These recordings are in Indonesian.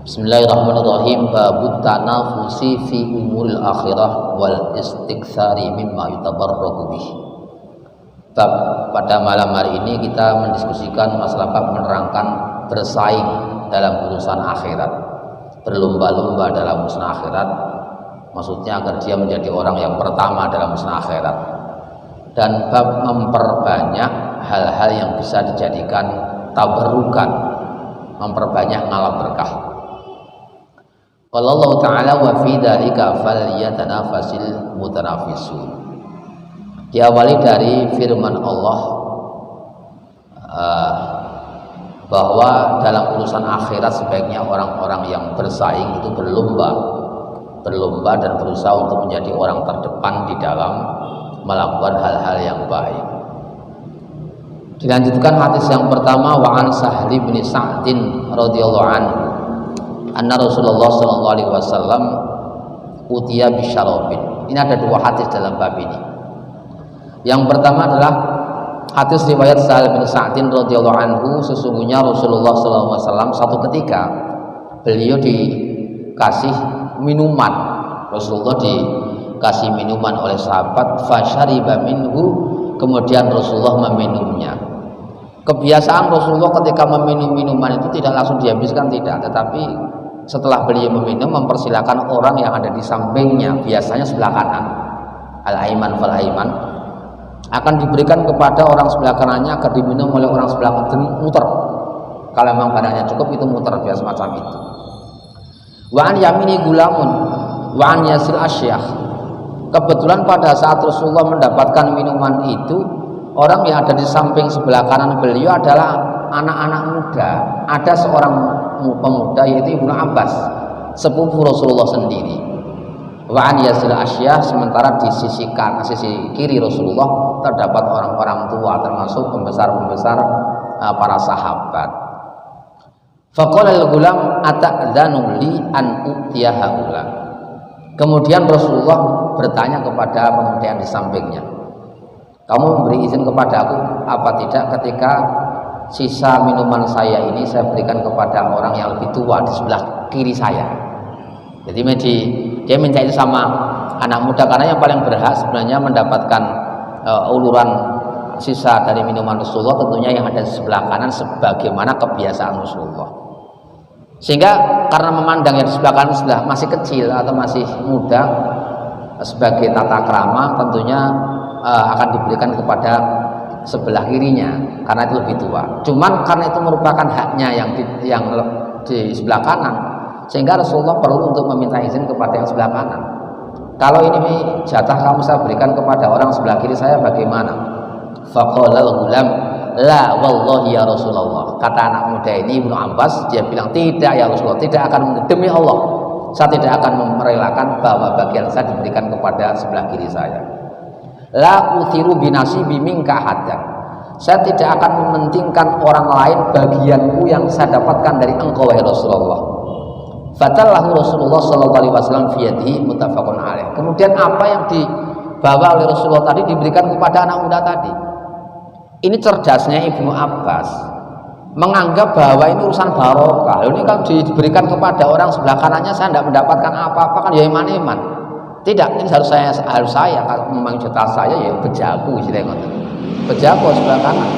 Bismillahirrahmanirrahim. Babut tanafusi fi umuril akhirah wal istiktsari mimma yutabarraku bih. Bab pada malam hari ini kita mendiskusikan masalah bab menerangkan bersaing dalam urusan akhirat, berlomba-lomba dalam urusan akhirat, maksudnya agar dia menjadi orang yang pertama dalam urusan akhirat, dan bab memperbanyak hal-hal yang bisa dijadikan tabarukan, memperbanyak ngalap berkah. Qala Allah Ta'ala wa fi dzalika falyatanafasil mutanafisun. Diawali dari firman Allah bahwa dalam urusan akhirat sebaiknya orang-orang yang bersaing itu berlomba dan berusaha untuk menjadi orang terdepan di dalam melakukan hal-hal yang baik. Dilanjutkan hadis yang pertama, wa an Sahli bin Sa'din radhiyallahu anhu anna Rasulullah sallallahu alaihi wasallam utiya bisyarabin. Ini ada dua hadis dalam bab ini. Yang pertama adalah hadis riwayat Sahal bin Sa'din radhiyallahu anhu, sesungguhnya Rasulullah sallallahu alaihi wasallam satu ketika beliau dikasih minuman. Rasulullah dikasih minuman oleh sahabat, fasyariba minhu, kemudian Rasulullah meminumnya. Kebiasaan Rasulullah ketika meminum minuman itu tidak langsung dihabiskan, tidak, tetapi setelah beliau meminum mempersilahkan orang yang ada di sampingnya, biasanya sebelah kanan, al-aiman fal aiman, akan diberikan kepada orang sebelah kanannya agar diminum oleh orang sebelah kanan, muter. Kalau memang badannya cukup itu muter, biasa macam itu. Wa an yamini gulamun wa an yasil asyakh. Kebetulan pada saat Rasulullah mendapatkan minuman itu, orang yang ada di samping sebelah kanan beliau adalah anak-anak muda. Ada seorang pemuda yaitu Ibnu Abbas, sepupu Rasulullah sendiri. Wa an yasil asyah, sementara di sisi kiri Rasulullah terdapat orang-orang tua termasuk pembesar-pembesar para sahabat. Faqala al-ghulam ata'dzanu li an utiya haula. Kemudian Rasulullah bertanya kepada pemuda yang di sampingnya, kamu memberi izin kepada aku apa tidak ketika sisa minuman saya ini saya berikan kepada orang yang lebih tua di sebelah kiri saya. Jadi dia minta itu sama anak muda, karena yang paling berhak sebenarnya mendapatkan uluran sisa dari minuman Rasulullah tentunya yang ada di sebelah kanan, sebagaimana kebiasaan Rasulullah. Sehingga karena memandang yang di sebelah kanan sudah masih kecil atau masih muda, sebagai tata krama tentunya akan diberikan kepada sebelah kirinya karena itu lebih tua. Cuman karena itu merupakan haknya yang di sebelah kanan, sehingga Rasulullah perlu untuk meminta izin kepada yang sebelah kanan. Kalau ini jatah kamu saya berikan kepada orang sebelah kiri saya, bagaimana? Faqala al-ghulam la wallahi ya Rasulullah. Kata anak muda ini Ibnu Abbas, dia bilang, tidak ya Rasulullah, tidak akan, demi Allah saya tidak akan merelakan bahwa bagian saya diberikan kepada sebelah kiri saya. La uthiru binasibi minka hadan. Saya tidak akan mementingkan orang lain bagianku yang saya dapatkan dari engkau wahai Rasulullah. Fatallahu Rasulullah sallallahu alaihi wasallam fi yadihi muttafaqun alaih. Kemudian apa yang dibawa oleh Rasulullah tadi diberikan kepada anak muda tadi. Ini cerdasnya Ibnu Abbas, menganggap bahwa ini urusan barokah. Ini kalau diberikan kepada orang sebelah kanannya saya tidak mendapatkan apa-apa, kan ya iman-iman. Tidak, ini harus saya kalau memang jatah saya ya bejaku, istilahnya bejaku sebelah kanan.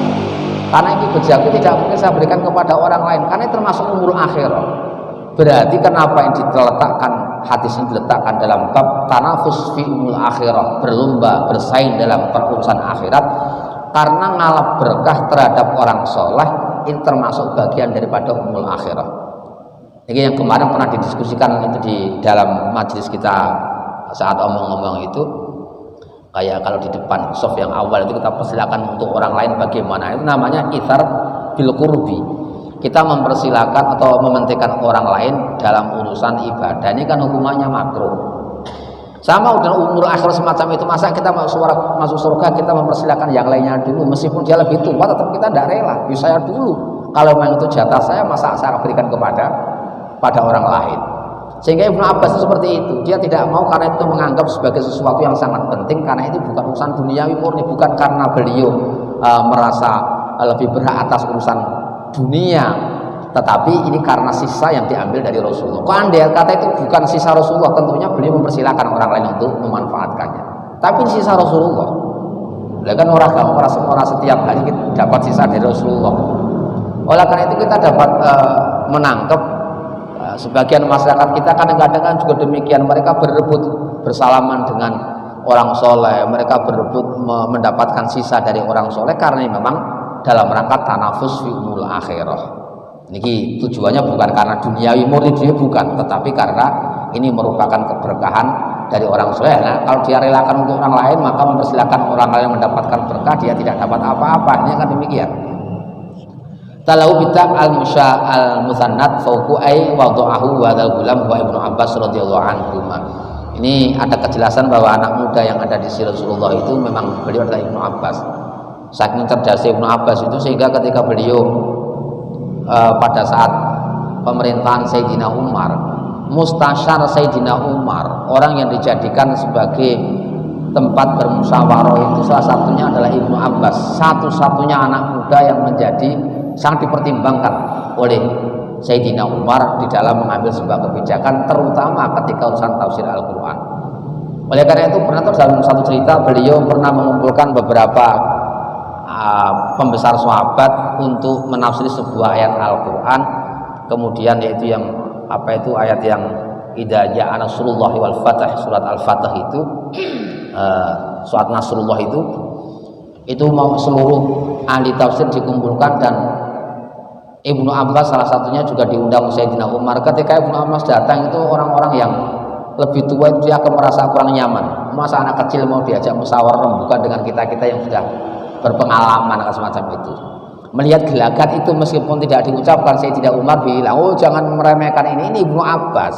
Karena ini bejaku tidak mungkin saya berikan kepada orang lain, karena ini termasuk umur akhirah. Berarti kenapa yang diletakkan hadis ini diletakkan dalam bab tanafus fi umul akhirah, berlomba bersaing dalam perurusan akhirat, karena ngalap berkah terhadap orang soleh ini termasuk bagian daripada umul akhirah. Ini yang kemarin pernah didiskusikan itu di dalam majelis kita saat omong-omong itu, kayak kalau di depan soft yang awal itu kita persilakan untuk orang lain bagaimana, itu namanya ithar bil qurbi. Kita mempersilakan atau mementingkan orang lain dalam urusan ibadah, ini kan hukumannya makruh. Sama udah umur akhir semacam itu, masa kita masuk surga kita mempersilakan yang lainnya dulu, meskipun dia lebih tua tetap kita tidak rela, bisa saya dulu, kalau memang itu jatah saya masa saya berikan pada orang lain. Sehingga Ibnu Abbas itu seperti itu, dia tidak mau karena itu menganggap sebagai sesuatu yang sangat penting, karena itu bukan urusan duniawi murni, bukan karena beliau merasa lebih berhak atas urusan dunia, tetapi ini karena sisa yang diambil dari Rasulullah. Kok andai kata itu bukan sisa Rasulullah, tentunya beliau mempersilahkan orang lain untuk memanfaatkannya. Tapi ini sisa Rasulullah. Lah kan orang setiap hari kita dapat sisa dari Rasulullah. Oleh karena itu kita dapat menangkap sebagian masyarakat kita kadang-kadang juga demikian, mereka berebut bersalaman dengan orang soleh, mereka berebut mendapatkan sisa dari orang soleh karena memang dalam rangka tanafus fi umul akhirah. Ini tujuannya bukan karena duniawi murni, dia bukan, tetapi karena ini merupakan keberkahan dari orang soleh. Nah, kalau dia relakan untuk orang lain, maka mempersilahkan orang lain mendapatkan berkah, dia tidak dapat apa-apa. Ini akan demikian. Talau bitak al-musannad fauqu ay wada'ahu wa al-gulam wa Ibnu Abbas radhiyallahu anhu. Ini ada kejelasan bahwa anak muda yang ada di sisi Rasulullah itu memang beliau adalah Ibnu Abbas. Saking cerdasnya Ibnu Abbas itu sehingga ketika beliau pada saat pemerintahan Sayyidina Umar, mustasyar Sayyidina Umar, orang yang dijadikan sebagai tempat bermusyawarah itu salah satunya adalah Ibnu Abbas, satu-satunya anak muda yang menjadi sangat dipertimbangkan oleh Sayyidina Umar di dalam mengambil sebuah kebijakan, terutama ketika urusan tafsir Al-Quran. Oleh karena itu pernah dalam satu cerita beliau pernah mengumpulkan beberapa pembesar sahabat untuk menafsir sebuah ayat Al-Quran, kemudian yaitu yang ayat yang idza ja'a nasrullahi wal fath, surat Al-Fatah itu surat Nasrullah itu mau seluruh ahli tafsir dikumpulkan dan Ibnu Abbas salah satunya juga diundang Sayyidina Umar. Ketika Ibnu Abbas datang itu orang-orang yang lebih tua itu dia akan merasa kurang nyaman. Masa anak kecil mau diajak musyawarah, bukan dengan kita-kita yang sudah berpengalaman semacam itu. Melihat gelagat itu meskipun tidak diucapkan, Sayyidina Umar bilang, oh jangan meremehkan ini Ibnu Abbas.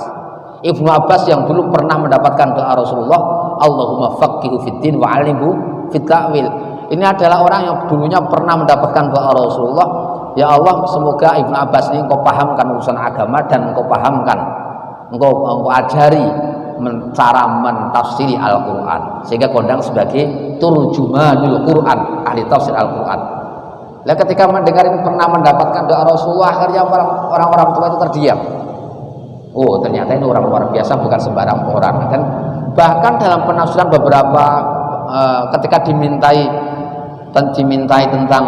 Ibnu Abbas yang dulu pernah mendapatkan doa Rasulullah, Allahumma faqihhu fiddin wa 'allimhu fit ta'wil. Ini adalah orang yang dulunya pernah mendapatkan doa Rasulullah, ya Allah semoga Ibnu Abbas ini engkau pahamkan urusan agama dan engkau pahamkan, engkau ajari cara mentafsiri Al-Quran sehingga kondang sebagai turjumanul Quran, ahli tafsir Al-Quran. Nah, ketika mendengar ini pernah mendapatkan doa Rasulullah, akhirnya orang-orang tua itu terdiam. Oh, ternyata ini orang luar biasa, bukan sembarang orang. Dan bahkan dalam penafsiran beberapa ketika dimintai tentang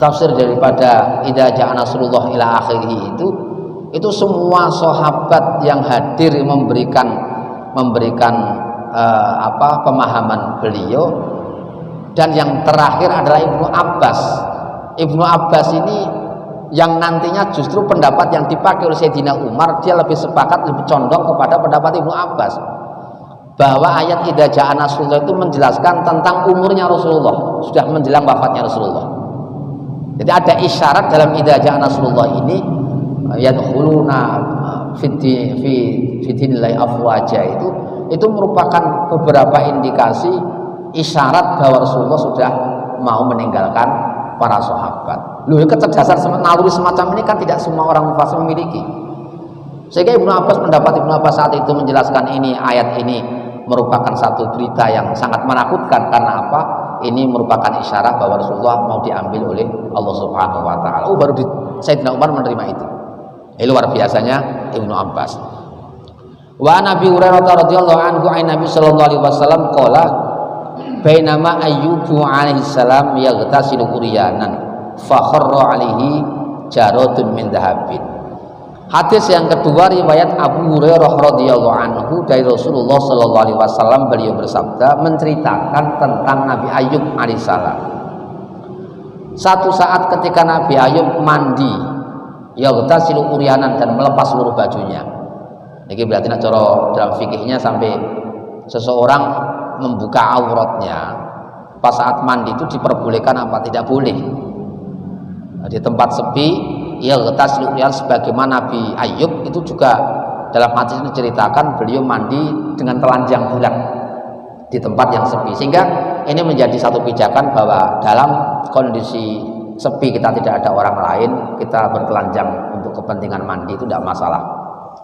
tafsir daripada idza ja'a nasrullah ila akhirih itu semua sahabat yang hadir memberikan pemahaman beliau. Dan yang terakhir adalah Ibnu Abbas. Ibnu Abbas ini yang nantinya justru pendapat yang dipakai oleh Sayyidina Umar, dia lebih sepakat, lebih condong kepada pendapat Ibnu Abbas bahwa ayat idza ja'a nasrullah itu menjelaskan tentang umurnya Rasulullah, sudah menjelang wafatnya Rasulullah. Jadi ada isyarat dalam idza ja'a nasrullah ini yadkhuluna fi dinillahi afwaja, itu merupakan beberapa indikasi isyarat bahwa Rasulullah sudah mau meninggalkan para sahabat. Loh, kecerdasan naluri semacam ini kan tidak semua orang mufassir memiliki. Sehingga Ibnu Abbas, pendapat Ibnu Abbas saat itu menjelaskan ini, ayat ini merupakan satu berita yang sangat menakutkan. Karena apa? Ini merupakan isyarat bahwa Rasulullah mau diambil oleh Allah Subhanahu wa taala. Oh, baru Sayyidina Umar menerima itu. Luar biasanya Ibnu Abbas. Wa Nabi Hurairah radhiyallahu anhu an Nabi sallallahu alaihi wasallam qala bainama ayyubu alaihi salam yaghtasilu uryanan fa kharra alaihi jaratun min dhahabin. Hadis yang kedua riwayat Abu Hurairah radhiyallahu anhu dari Rasulullah sallallahu alaihi wasallam, beliau bersabda menceritakan tentang Nabi Ayub alaihissalam. Satu saat ketika Nabi Ayub mandi, yaghtasilu uryanan, dan melepas seluruh bajunya. Ini berarti cara dalam fikihnya sampai seseorang membuka auratnya pas saat mandi itu diperbolehkan apa tidak boleh. Di tempat sepi yaghtasilu uryan, sebagaimana Nabi Ayub itu juga dalam hadis ini diceritakan beliau mandi dengan telanjang bulat di tempat yang sepi, sehingga ini menjadi satu pijakan bahwa dalam kondisi sepi kita tidak ada orang lain, kita bertelanjang untuk kepentingan mandi itu tidak masalah.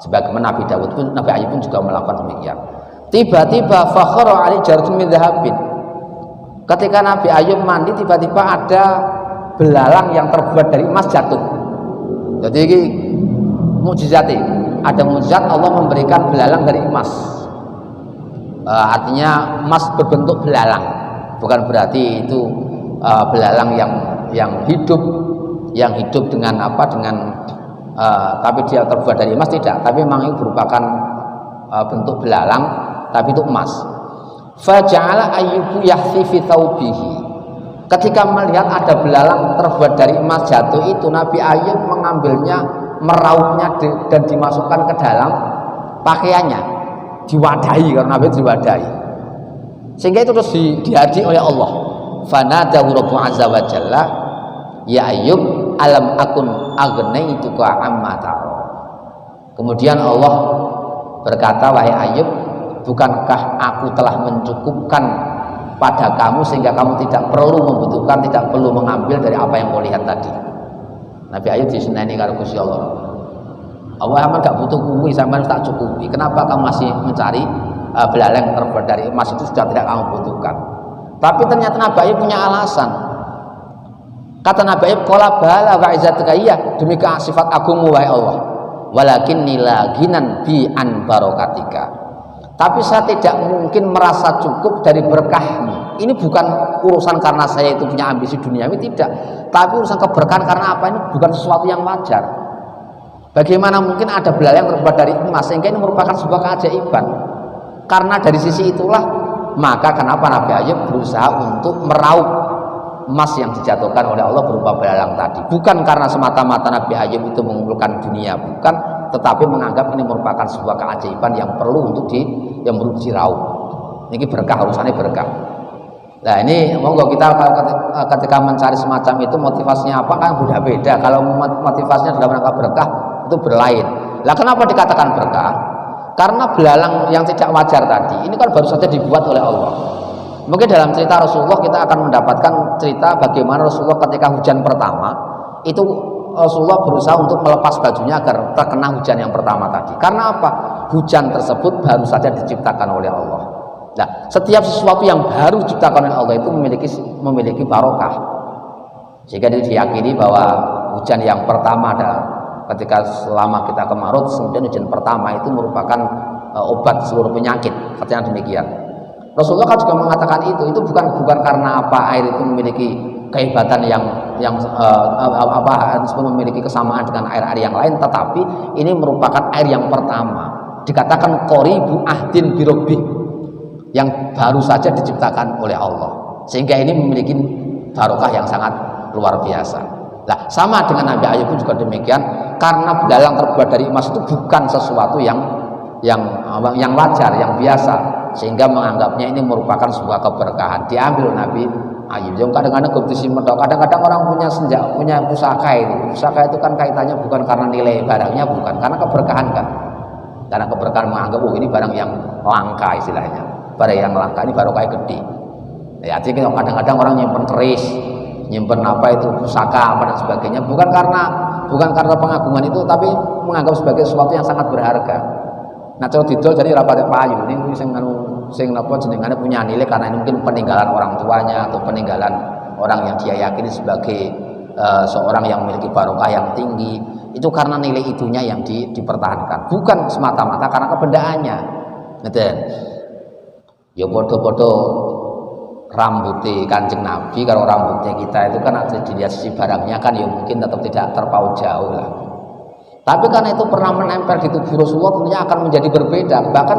Sebagaimana Nabi Dawud pun, Nabi Ayub pun juga melakukan demikian. Tiba-tiba fakhara ali jaratun min dhahabin. Ketika Nabi Ayub mandi, tiba-tiba ada belalang yang terbuat dari emas jatuh. Jadi ini mukjizat. Ada mukjizat Allah memberikan belalang dari emas. Artinya emas berbentuk belalang. Bukan berarti itu belalang yang hidup dengan apa tapi dia terbuat dari emas, tidak, tapi memang itu merupakan bentuk belalang tapi itu emas. Faja'ala ayyubu yahthi fi thawbihi. Ketika melihat ada belalang terbuat dari emas jatuh itu, Nabi Ayub mengambilnya, merauhnya dan dimasukkan ke dalam pakaiannya, diwadahi, karena Nabi diwadahi, sehingga itu terus dihaji oleh Allah. Fanadahu Rabbu azza wa jalla, ya Ayub alam akun agnaituka amma taro. Kemudian Allah berkata, wahai Ayub, bukankah aku telah mencukupkan pada kamu sehingga kamu tidak perlu membutuhkan, tidak perlu mengambil dari apa yang kau lihat tadi. Nabi Ayub diseneni karo Gusti Allah. Allah aman gak butuh kuwi, sampean tak cukupi. Kenapa kamu masih mencari belalang terbuat dari emas, itu sudah tidak kamu butuhkan. Tapi ternyata Nabi Ayub punya alasan. Kata Nabi Ayub, qala bala wa izzatika, iya demi sifat agungmu wahai Allah. Walakinni laginan bi an barakatika. Tapi saya tidak mungkin merasa cukup dari berkahmu. Ini bukan urusan karena saya itu punya ambisi duniawi, tidak. Tapi urusan keberkahan karena apa? Ini bukan sesuatu yang wajar. Bagaimana mungkin ada belalang yang terbuat dari emas, sehingga ini merupakan sebuah keajaiban. Karena dari sisi itulah, maka kenapa Nabi Ayub berusaha untuk meraup emas yang dijatuhkan oleh Allah berupa belalang tadi. Bukan karena semata-mata Nabi Ayub itu mengumpulkan dunia, bukan, tetapi menganggap ini merupakan sebuah keajaiban yang perlu diraup. Ini berkah, urusannya berkah. Nah ini monggo kita ketika mencari semacam itu motivasinya apa kan beda-beda. Kalau motivasinya dalam rangka berkah itu berlain. Lah kenapa dikatakan berkah? Karena belalang yang tidak wajar tadi ini kan baru saja dibuat oleh Allah. Mungkin dalam cerita Rasulullah kita akan mendapatkan cerita bagaimana Rasulullah ketika hujan pertama itu Rasulullah berusaha untuk melepas bajunya agar terkena hujan yang pertama tadi. Karena apa? Hujan tersebut baru saja diciptakan oleh Allah. Nah, setiap sesuatu yang baru diciptakan oleh Allah itu memiliki barokah. Sehingga diyakini bahwa hujan yang pertama ketika selama kita kemarau, kemudian hujan pertama itu merupakan obat seluruh penyakit. Katanya demikian. Rasulullah kan juga mengatakan itu bukan karena apa air itu memiliki kehebatan yang memiliki kesamaan dengan air-air yang lain, tetapi ini merupakan air yang pertama. Dikatakan qoribu ahdin birobbi, yang baru saja diciptakan oleh Allah, sehingga ini memiliki barokah yang sangat luar biasa. Nah, sama dengan Nabi Ayub pun juga demikian, karena belalang terbuat dari emas itu bukan sesuatu yang wajar, yang biasa, sehingga menganggapnya ini merupakan sebuah keberkahan. Diambil Nabi Ayub. Yang kadang-kadang kadang-kadang orang punya pusaka itu. Pusaka itu kan kaitannya bukan karena nilai barangnya, bukan, karena keberkahan kan. Karena keberkahan menganggap ini barang yang langka istilahnya. Barang yang langka ini barokah gede. Ya, artinya kadang-kadang orang nyimpen keris, nyimpen apa itu pusaka apa dan sebagainya, bukan karena pengagungan itu, tapi menganggap sebagai sesuatu yang sangat berharga. Nah, cara didol jadi rapat payu ini sing napa jenengane punya nilai karena ini mungkin peninggalan orang tuanya atau peninggalan orang yang dia yakini sebagai seorang yang memiliki barokah yang tinggi. Itu karena nilai itunya yang dipertahankan, bukan semata-mata karena kebendaannya. Ngeten. Ya podo-podo rambutnya Kanjeng Nabi, kalau rambutnya kita itu kan ada dilihat sisi barangnya kan ya mungkin tetap tidak terpaut jauh lah. Tapi karena itu pernah menempel di tubuh Rasulullah, tentunya akan menjadi berbeda. Bahkan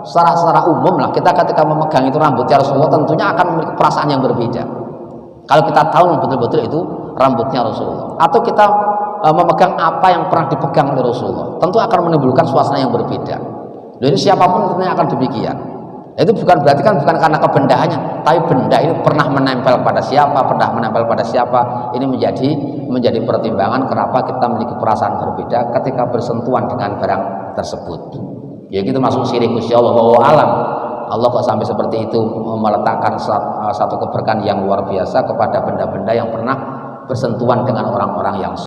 secara umum lah, kita ketika memegang itu rambutnya Rasulullah tentunya akan memiliki perasaan yang berbeda. Kalau kita tahu betul-betul itu rambutnya Rasulullah, atau kita memegang apa yang pernah dipegang oleh Rasulullah, tentu akan menimbulkan suasana yang berbeda. Jadi siapapun tentunya akan demikian. Itu bukan berarti kan bukan karena kebendaannya, tapi benda ini pernah menempel pada siapa, ini menjadi pertimbangan kenapa kita memiliki perasaan berbeda ketika bersentuhan dengan barang tersebut. Ya gitu masuk syirik Gusti Allah, wallahu alam. Allah kok sampai seperti itu meletakkan satu keberkahan yang luar biasa kepada benda-benda yang pernah bersentuhan dengan orang-orang yang